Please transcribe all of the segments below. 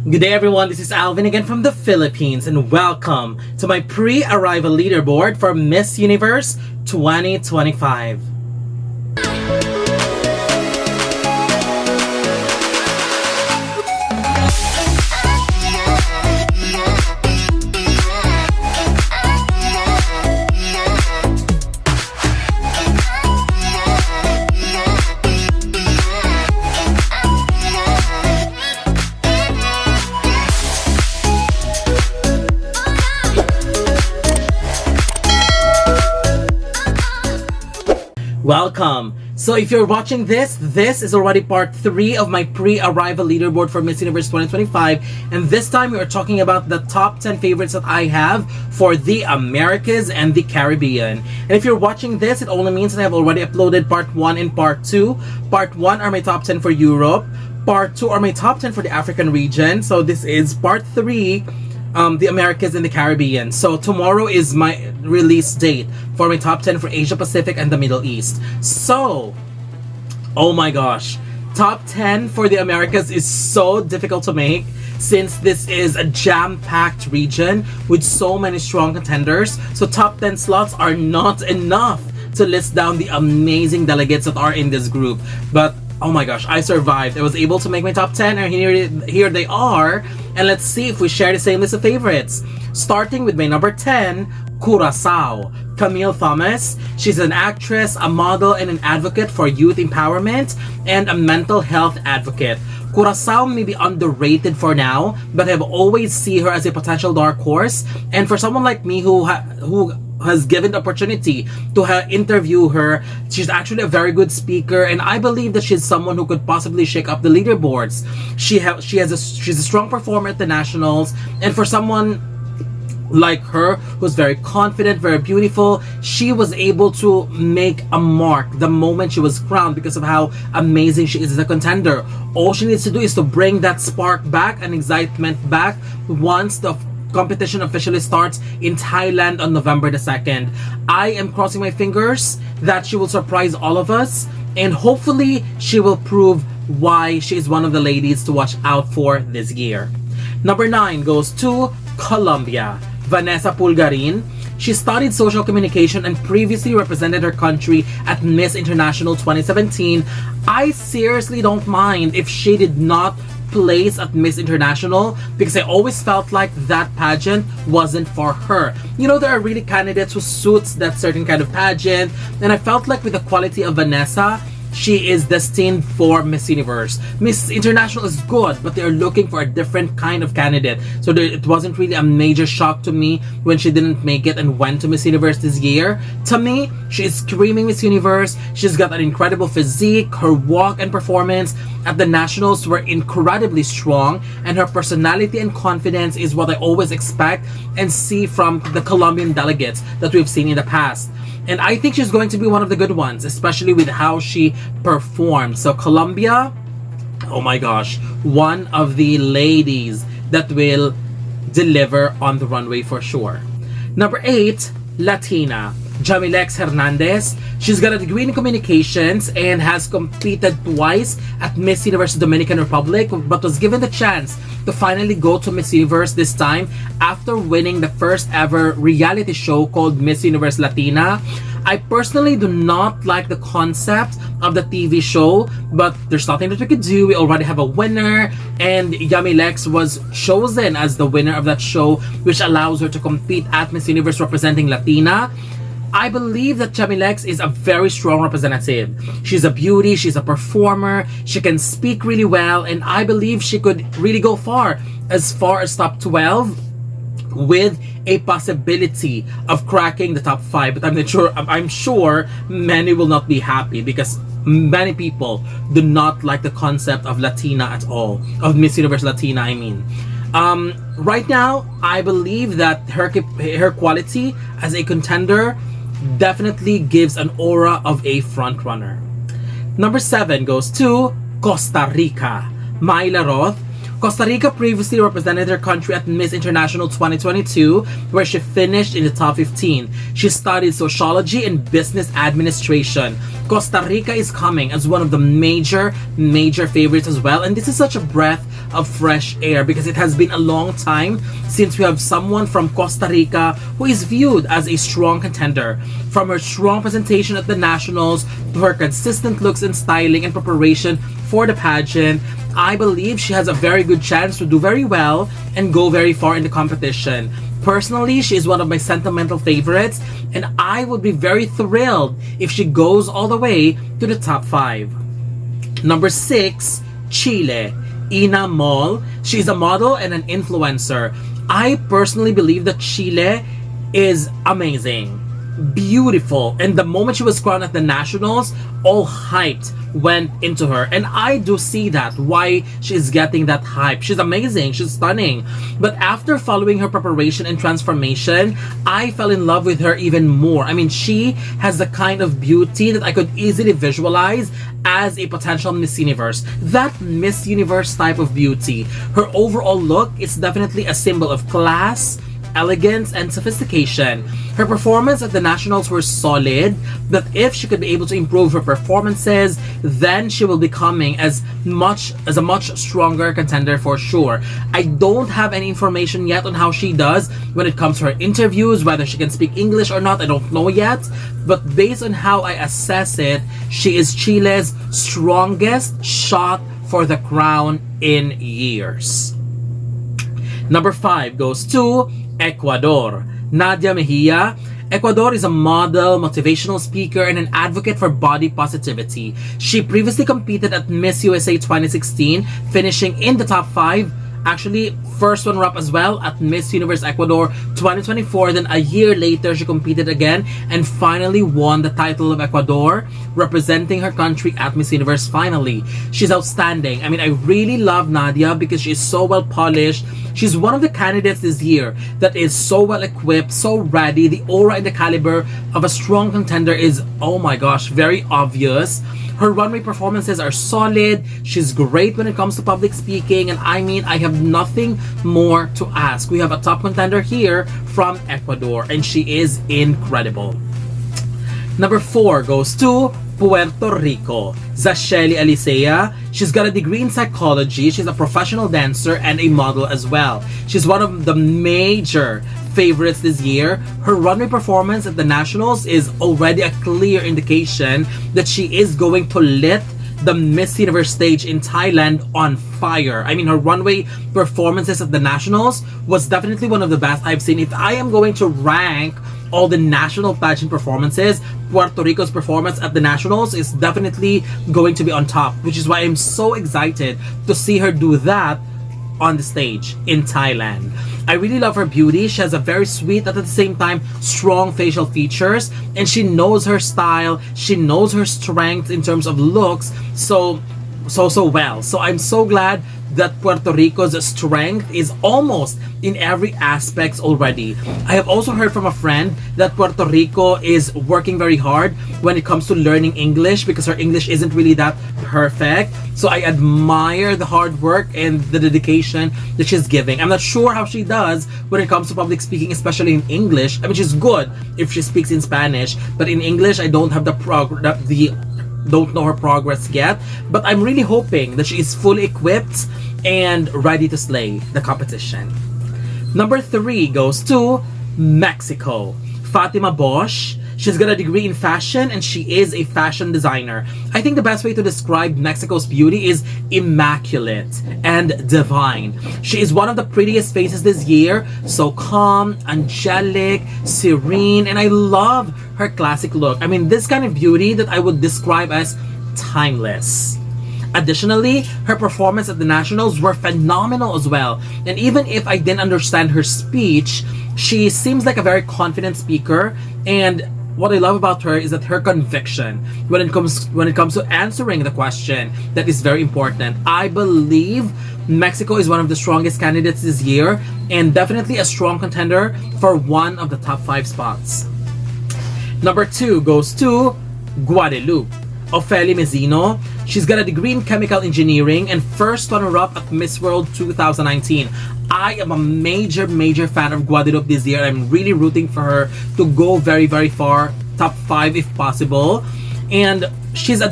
Good day everyone, this is Alvin again from the Philippines and welcome to my pre-arrival leaderboard for Miss Universe 2025. Welcome! So if you're watching this is already part 3 of my pre-arrival leaderboard for Miss Universe 2025, and this time we are talking about the top 10 favorites that I have for the Americas and the Caribbean. And if you're watching this, it only means that I have already uploaded part 1 and part 2. Part 1 are my top 10 for Europe, part 2 are my top 10 for the African region, so this is part 3, the Americas and the Caribbean. So tomorrow is my release date for my top 10 for Asia Pacific and the Middle East. So, oh my gosh, top 10 for the Americas is so difficult to make since this is a jam-packed region with so many strong contenders. So top 10 slots are not enough to list down the amazing delegates that are in this group. But oh my gosh, I survived. I was able to make my top 10 and here they are. And let's see if we share the same list of favorites. Starting with my number 10, Curaçao. Camille Thomas. She's an actress, a model, and an advocate for youth empowerment and a mental health advocate. Curaçao may be underrated for now, but I've always seen her as a potential dark horse. And for someone like me who has given the opportunity to interview her, she's actually a very good speaker, and I believe that she's someone who could possibly shake up the leaderboards. She's a strong performer at the nationals, and for someone like her who's very confident, very beautiful, she was able to make a mark the moment she was crowned because of how amazing she is as a contender. All she needs to do is to bring that spark back and excitement back once the competition officially starts in Thailand on November the 2nd. I am crossing my fingers that she will surprise all of us, and hopefully she will prove why she is one of the ladies to watch out for this year. Number 9 goes to Colombia. Vanessa Pulgarin. She studied social communication and previously represented her country at Miss International 2017. I seriously don't mind if she did not place at Miss International because I always felt like that pageant wasn't for her. You know, there are really candidates who suits that certain kind of pageant, and I felt like with the quality of Vanessa, she is destined for Miss Universe. Miss International is good, but they're looking for a different kind of candidate. So it wasn't really a major shock to me when she didn't make it and went to Miss Universe this year. To me, she is screaming Miss Universe. She's got an incredible physique. Her walk and performance at the nationals were incredibly strong, and her personality and confidence is what I always expect and see from the Colombian delegates that we've seen in the past. And I think she's going to be one of the good ones, especially with how she performed. So Colombia, oh my gosh, one of the ladies that will deliver on the runway for sure. Number 8, Latina. Jamilex Hernandez. She's got a degree in communications and has competed twice at Miss Universe Dominican Republic, but was given the chance to finally go to Miss Universe this time after winning the first ever reality show called Miss Universe Latina. I personally do not like the concept of the TV show, but there's nothing that we could do. We already have a winner, and Jamilex was chosen as the winner of that show, which allows her to compete at Miss Universe representing Latina. I believe that Jamilex is a very strong representative. She's a beauty, she's a performer, she can speak really well, and I believe she could really go far as top 12 with a possibility of cracking the top 5. But I'm sure many will not be happy because many people do not like the concept of Latina at all, of Miss Universe Latina, I mean. Right now, I believe that her quality as a contender definitely gives an aura of a front runner. Number 7 goes to Costa Rica. Myla Roth, Costa Rica previously represented her country at Miss International 2022, where she finished in the top 15. She studied sociology and business administration. Costa Rica is coming as one of the major favorites as well, and this is such a breath of fresh air because it has been a long time since we have someone from Costa Rica who is viewed as a strong contender. From her strong presentation at the Nationals to her consistent looks and styling and preparation for the pageant, I believe she has a very good chance to do very well and go very far in the competition. Personally, she is one of my sentimental favorites, and I would be very thrilled if she goes all the way to the top 5. Number 6, Chile. Ina Mol. She's a model and an influencer. I personally believe that Chile is amazing, beautiful, and the moment she was crowned at the Nationals, all hyped went into her, and I do see that why she's getting that hype. She's amazing, she's stunning, but after following her preparation and transformation, I fell in love with her even more. I mean, she has the kind of beauty that I could easily visualize as a potential Miss Universe, that Miss Universe type of beauty. Her overall look is definitely a symbol of class, elegance, and sophistication. Her performance at the Nationals were solid, but if she could be able to improve her performances, then she will be coming as a much stronger contender for sure. I don't have any information yet on how she does when it comes to her interviews, whether she can speak English or not, I don't know yet, but based on how I assess it, she is Chile's strongest shot for the crown in years. Number 5 goes to Ecuador. Nadia Mejia. Ecuador is a model, motivational speaker, and an advocate for body positivity. She previously competed at Miss USA 2016, finishing in the top 5. Actually, first runner-up as well at Miss Universe Ecuador 2024. Then a year later, she competed again and finally won the title of Ecuador, representing her country at Miss Universe finally. She's outstanding. I mean, I really love Nadia because she is so well polished. She's one of the candidates this year that is so well equipped, so ready. The aura and the caliber of a strong contender is, oh my gosh, very obvious. Her runway performances are solid. She's great when it comes to public speaking, and I mean, I have nothing more to ask. We have a top contender here from Ecuador, and she is incredible. Number 4 goes to Puerto Rico. Zachelli Alicea. She's got a degree in psychology. She's a professional dancer and a model as well. She's one of the major favorites this year. Her runway performance at the Nationals is already a clear indication that she is going to lit the Miss Universe stage in Thailand on fire. I mean, her runway performances at the Nationals was definitely one of the best I've seen. If I am going to rank all the national pageant performances, Puerto Rico's performance at the Nationals is definitely going to be on top, which is why I'm so excited to see her do that on the stage in Thailand. I really love her beauty. She has a very sweet, at the same time, strong facial features, and she knows her style. She knows her strength in terms of looks so well. So I'm so glad that Puerto Rico's strength is almost in every aspect already. I have also heard from a friend that Puerto Rico is working very hard when it comes to learning English because her English isn't really that perfect. So I admire the hard work and the dedication that she's giving. I'm not sure how she does when it comes to public speaking, especially in English. I mean, she's good if she speaks in Spanish, but in English, I don't have don't know her progress yet, but I'm really hoping that she is fully equipped and ready to slay the competition. Number 3 goes to Mexico. Fatima Bosch. She's got a degree in fashion and she is a fashion designer. I think the best way to describe Mexico's beauty is immaculate and divine. She is one of the prettiest faces this year, so calm, angelic, serene, and I love her classic look. I mean, this kind of beauty that I would describe as timeless. Additionally, her performance at the Nationals were phenomenal as well. And even if I didn't understand her speech, she seems like a very confident speaker, and what I love about her is that her conviction when it comes to answering the question, that is very important. I believe Mexico is one of the strongest candidates this year and definitely a strong contender for one of the top 5 spots. Number 2 goes to Guadeloupe. Ofelia Mezino. She's got a degree in chemical engineering and first runner-up at Miss World 2019. I am a major fan of Guadalupe this year. I'm really rooting for her to go very far, top 5 if possible. And she's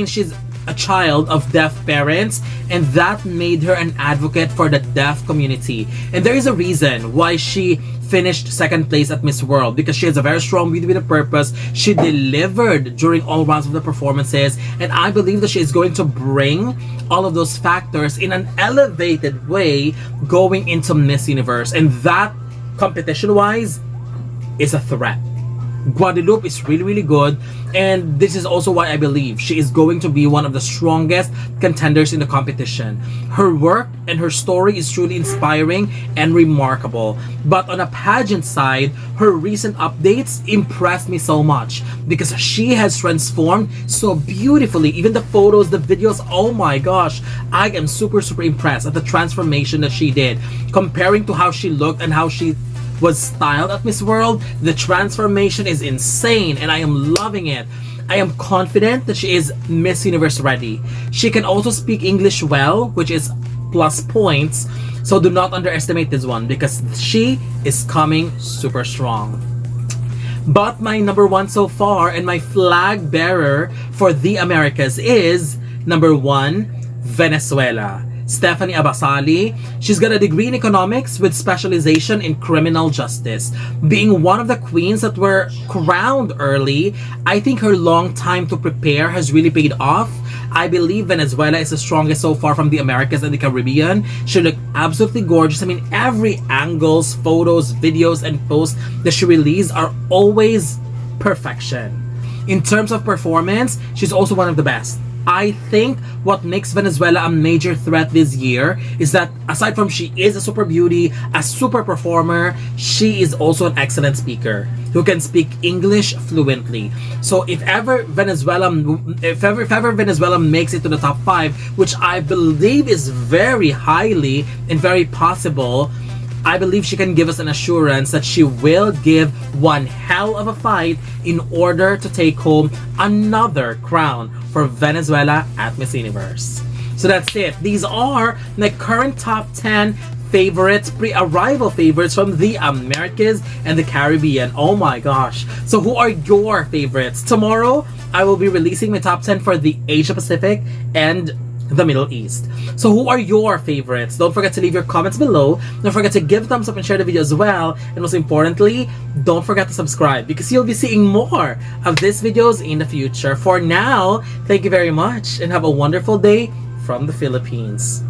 she's a child of deaf parents, and that made her an advocate for the deaf community. And there is a reason why she finished second place at Miss World, because she has a very strong beauty with a purpose. She delivered during all rounds of the performances, and I believe that she is going to bring all of those factors in an elevated way going into Miss Universe, and that, competition-wise, is a threat. Guadalupe is really good, and this is also why I believe she is going to be one of the strongest contenders in the competition. Her work and her story is truly inspiring and remarkable. But on a pageant side, her recent updates impressed me so much because she has transformed so beautifully. Even the photos, the videos, oh my gosh, I am super impressed at the transformation that she did. Comparing to how she looked and how she was styled at Miss World, the transformation is insane and I am loving it. I am confident that she is Miss Universe ready. She can also speak English well, which is plus points, so do not underestimate this one because she is coming super strong. But my number 1 so far and my flag bearer for the Americas is number 1, Venezuela. Stephanie Abasali. She's got a degree in economics with specialization in criminal justice. Being one of the queens that were crowned early, I think her long time to prepare has really paid off. I believe Venezuela is the strongest so far from the Americas and the Caribbean. She looked absolutely gorgeous. I mean, every angles, photos, videos, and posts that she released are always perfection. In terms of performance, she's also one of the best. I think what makes Venezuela a major threat this year is that aside from she is a super beauty, a super performer, she is also an excellent speaker who can speak English fluently. So if ever Venezuela makes it to the top 5, which I believe is very highly and very possible, I believe she can give us an assurance that she will give one hell of a fight in order to take home another crown for Venezuela at Miss Universe. So that's it. These are my current top 10 favorites, pre-arrival favorites from the Americas and the Caribbean. Oh my gosh. So who are your favorites? Tomorrow, I will be releasing my top 10 for the Asia Pacific and the Middle East. So who are your favorites? Don't forget to leave your comments below. Don't forget to give a thumbs up and share the video as well. And most importantly, don't forget to subscribe because you'll be seeing more of these videos in the future. For now, thank you very much and have a wonderful day from the Philippines.